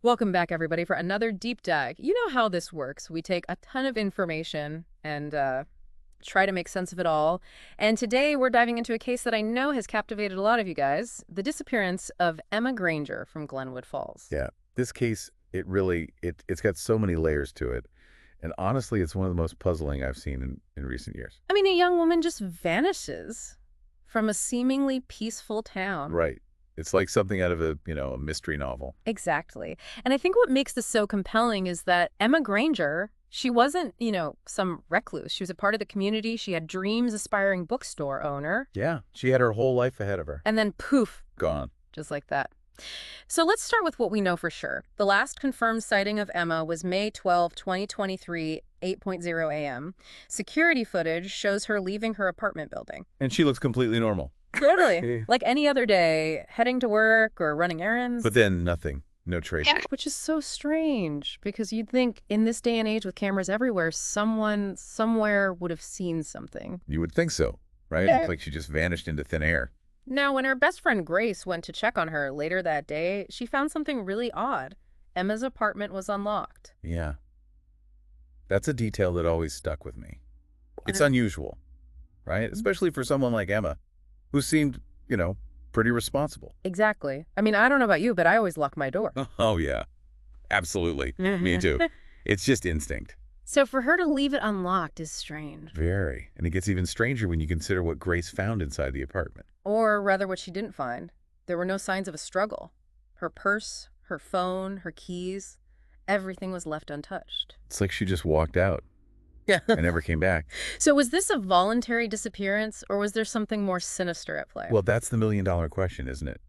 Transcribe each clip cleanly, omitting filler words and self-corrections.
Welcome back, everybody, for another deep dive. You know how this works. We take a ton of information and try to make sense of it all. And today we're diving into a case that I know has captivated a lot of you guys, the disappearance of Emma Granger from Glenwood Falls. Yeah, this case, it's got so many layers to it. And honestly, it's one of the most puzzling I've seen in recent years. I mean, a young woman just vanishes from a seemingly peaceful town. Right. It's like something out of a mystery novel. Exactly. And I think what makes this so compelling is that Emma Granger, she wasn't, some recluse. She was a part of the community. She had dreams, aspiring bookstore owner. Yeah, she had her whole life ahead of her. And then poof. Gone. Just like that. So let's start with what we know for sure. The last confirmed sighting of Emma was May 12, 2023, 8:00 a.m. Security footage shows her leaving her apartment building. And she looks completely normal. Totally. Like any other day, heading to work or running errands. But then nothing. No trace. Which is so strange, because you'd think in this day and age with cameras everywhere, someone somewhere would have seen something. You would think so, right? Yeah. It's like she just vanished into thin air. Now, when her best friend Grace went to check on her later that day, she found something really odd. Emma's apartment was unlocked. Yeah. That's a detail that always stuck with me. It's unusual, right? Especially for someone like Emma, who seemed, pretty responsible. Exactly. I mean, I don't know about you, but I always lock my door. Oh, yeah. Absolutely. Me too. It's just instinct. So for her to leave it unlocked is strange. Very. And it gets even stranger when you consider what Grace found inside the apartment. Or rather what she didn't find. There were no signs of a struggle. Her purse, her phone, her keys, everything was left untouched. It's like she just walked out. Yeah. And never came back. So was this a voluntary disappearance, or was there something more sinister at play? Well, that's the million-dollar question, isn't it?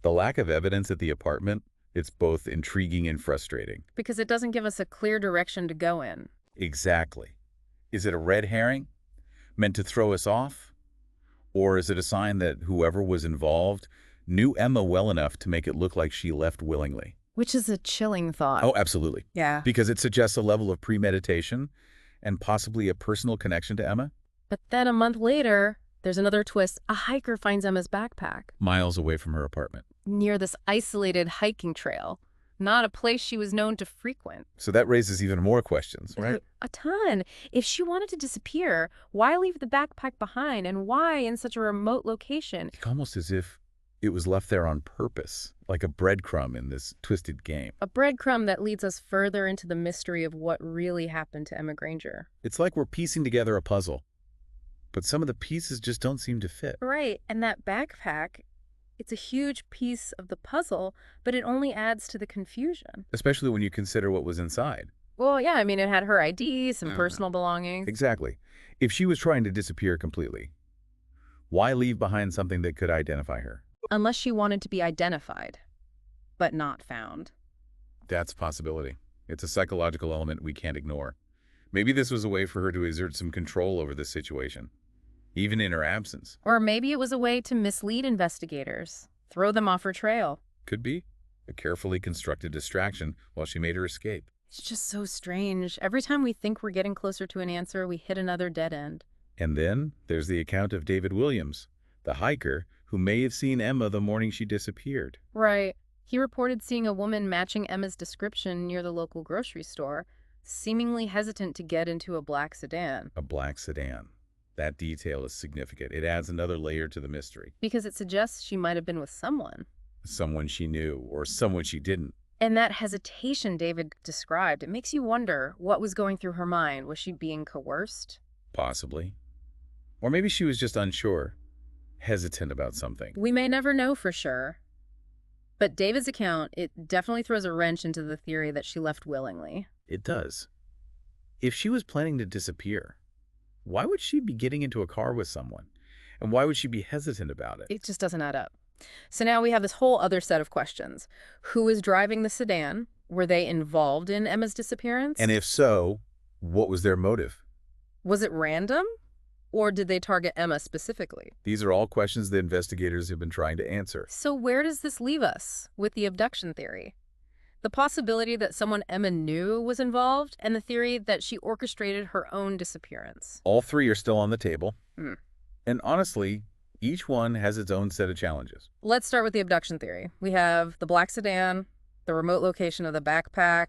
The lack of evidence at the apartment, it's both intriguing and frustrating. Because it doesn't give us a clear direction to go in. Exactly. Is it a red herring meant to throw us off? Or is it a sign that whoever was involved knew Emma well enough to make it look like she left willingly? Which is a chilling thought. Oh, absolutely. Yeah. Because it suggests a level of premeditation and possibly a personal connection to Emma. But then a month later, there's another twist. A hiker finds Emma's backpack Miles away from her apartment. near this isolated hiking trail, not a place she was known to frequent. So that raises even more questions, right? A ton. If she wanted to disappear, why leave the backpack behind, and why in such a remote location? Almost as if it was left there on purpose, like a breadcrumb in this twisted game. A breadcrumb that leads us further into the mystery of what really happened to Emma Granger. It's like we're piecing together a puzzle, but some of the pieces just don't seem to fit. Right, and that backpack, it's a huge piece of the puzzle, but it only adds to the confusion. Especially when you consider what was inside. Well, yeah, I mean, it had her ID, some personal belongings. Exactly. If she was trying to disappear completely, why leave behind something that could identify her? Unless she wanted to be identified, but not found. That's a possibility. It's a psychological element we can't ignore. Maybe this was a way for her to exert some control over the situation, even in her absence. Or maybe it was a way to mislead investigators, throw them off her trail. Could be a carefully constructed distraction while she made her escape. It's just so strange. Every time we think we're getting closer to an answer, we hit another dead end. And then there's the account of David Williams, the hiker who may have seen Emma the morning she disappeared. Right. He reported seeing a woman matching Emma's description near the local grocery store, seemingly hesitant to get into a black sedan. A black sedan. That detail is significant. It adds another layer to the mystery. Because it suggests she might have been with someone. Someone she knew or someone she didn't. And that hesitation David described, it makes you wonder what was going through her mind. Was she being coerced? Possibly. Or maybe she was just unsure, hesitant about something. We may never know for sure. But David's account, it definitely throws a wrench into the theory that she left willingly. It does. If she was planning to disappear, why would she be getting into a car with someone? And why would she be hesitant about it? It just doesn't add up. So now we have this whole other set of questions. Who was driving the sedan? Were they involved in Emma's disappearance? And if so, what was their motive? Was it random? Or did they target Emma specifically? These are all questions the investigators have been trying to answer. So where does this leave us with the abduction theory? The possibility that someone Emma knew was involved, and the theory that she orchestrated her own disappearance. All three are still on the table. Hmm. And honestly, each one has its own set of challenges. Let's start with the abduction theory. We have the black sedan, The remote location of the backpack,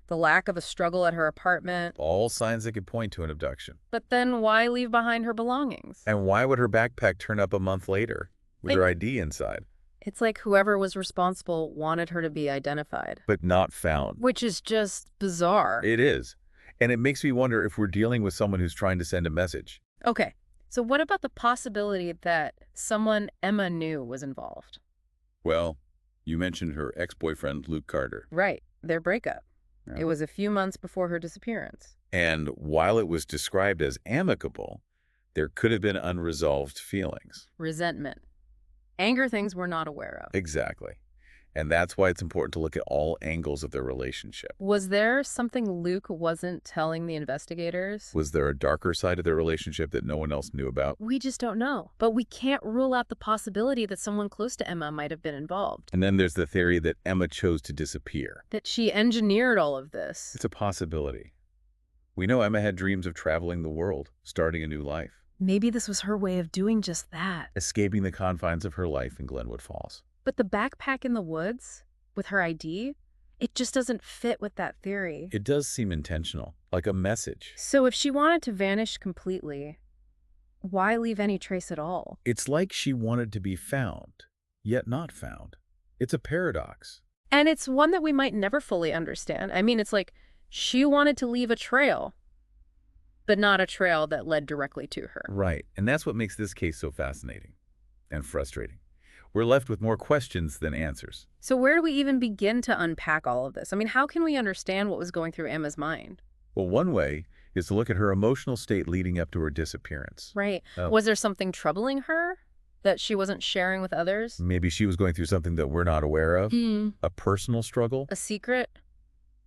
the lack of a struggle at her apartment. All signs that could point to an abduction. But then why leave behind her belongings? And why would her backpack turn up a month later with It- her ID inside, It's like whoever was responsible wanted her to be identified. but not found? Which is just bizarre. It is. And it makes me wonder if we're dealing with someone who's trying to send a message. Okay, so what about the possibility that someone Emma knew was involved? Well, you mentioned her ex-boyfriend, Luke Carter. Right, their breakup. Yeah. It was a few months before her disappearance. And while it was described as amicable, there could have been unresolved feelings. Resentment. Anger, things we're not aware of. Exactly. And that's why it's important to look at all angles of their relationship. Was there something Luke wasn't telling the investigators? Was there a darker side of their relationship that no one else knew about? We just don't know. But we can't rule out the possibility that someone close to Emma might have been involved. And then there's the theory that Emma chose to disappear. That she engineered all of this. It's a possibility. We know Emma had dreams of traveling the world, starting a new life, Maybe this was her way of doing just that. escaping the confines of her life in Glenwood Falls. But the backpack in the woods, with her ID, it just doesn't fit with that theory. It does seem intentional, like a message. So if she wanted to vanish completely, why leave any trace at all? It's like she wanted to be found, yet not found. It's a paradox. And it's one that we might never fully understand. I mean, it's like she wanted to leave a trail, but not a trail that led directly to her. Right, and that's what makes this case so fascinating and frustrating. We're left with more questions than answers. So where do we even begin to unpack all of this? I mean, how can we understand what was going through Emma's mind? Well, one way is to look at her emotional state leading up to her disappearance. Right. Oh. Was there something troubling her that she wasn't sharing with others? Maybe she was going through something that we're not aware of, Hmm. a personal struggle. A secret?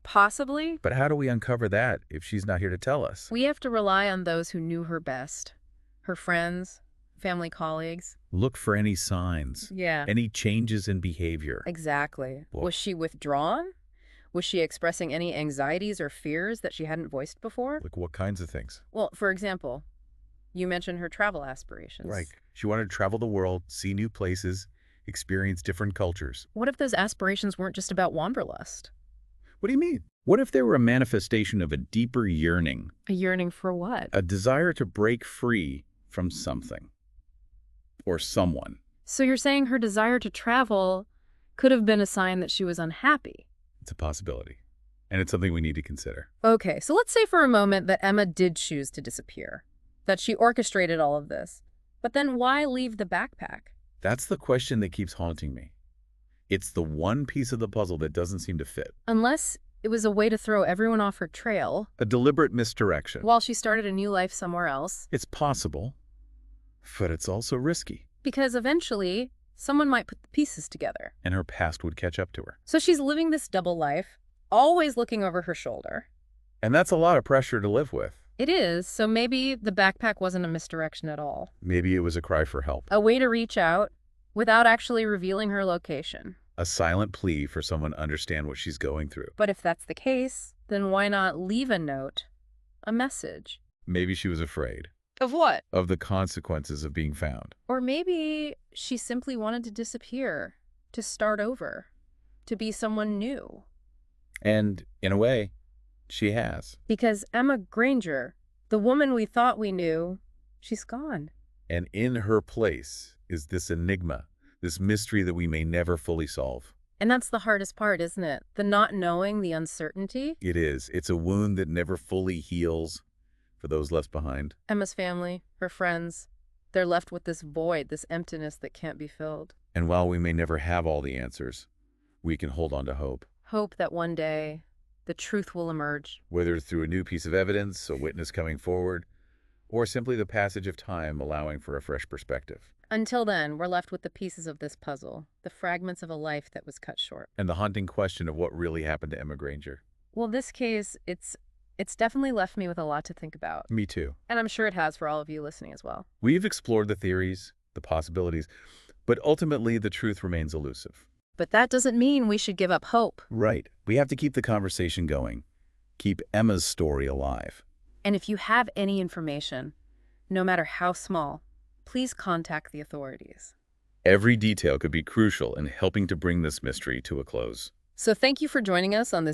Possibly. But how do we uncover that if she's not here to tell us? We have to rely on those who knew her best. Her friends, family colleagues. Look for any signs, Yeah. any changes in behavior. Exactly. Well- Was she withdrawn? Was she expressing any anxieties or fears that she hadn't voiced before? Like what kinds of things? Well, for example, you mentioned her travel aspirations. Right. She wanted to travel the world, see new places, experience different cultures. What if those aspirations weren't just about wanderlust? What do you mean? What if they were a manifestation of a deeper yearning, A yearning for what? a desire to break free from something or someone? So you're saying her desire to travel could have been a sign that she was unhappy? It's a possibility, and it's something we need to consider. Okay, so let's say for a moment that Emma did choose to disappear, that she orchestrated all of this. But then why leave the backpack? That's the question that keeps haunting me. It's the one piece of the puzzle that doesn't seem to fit. Unless it was a way to throw everyone off her trail A deliberate misdirection. while she started a new life somewhere else. It's possible, but it's also risky, Because eventually, someone might put the pieces together. and her past would catch up to her. So she's living this double life, always looking over her shoulder. And that's a lot of pressure to live with. It is, so maybe the backpack wasn't a misdirection at all. Maybe it was a cry for help, A way to reach out without actually revealing her location. a silent plea for someone to understand what she's going through. But if that's the case, then why not leave a note, a message? Maybe she was afraid Of what? of the consequences of being found. Or maybe she simply wanted to disappear, to start over, to be someone new. And, in a way, she has. Because Emma Granger, the woman we thought we knew, she's gone. And in her place is this enigma, this mystery that we may never fully solve. And that's the hardest part, isn't it? The not knowing, the uncertainty. It is. It's a wound that never fully heals for those left behind. Emma's family, her friends, they're left with this void, this emptiness that can't be filled. And while we may never have all the answers, we can hold on to hope. Hope that one day the truth will emerge. Whether it's through a new piece of evidence, a witness coming forward, or simply the passage of time allowing for a fresh perspective. Until then, we're left with the pieces of this puzzle, the fragments of a life that was cut short. And the haunting question of what really happened to Emma Granger. Well, this case, it's definitely left me with a lot to think about. Me too. And I'm sure it has for all of you listening as well. We've explored the theories, the possibilities, but ultimately the truth remains elusive. But that doesn't mean we should give up hope. Right. We have to keep the conversation going. Keep Emma's story alive. And if you have any information, no matter how small, please contact the authorities. Every detail could be crucial in helping to bring this mystery to a close. So thank you for joining us on this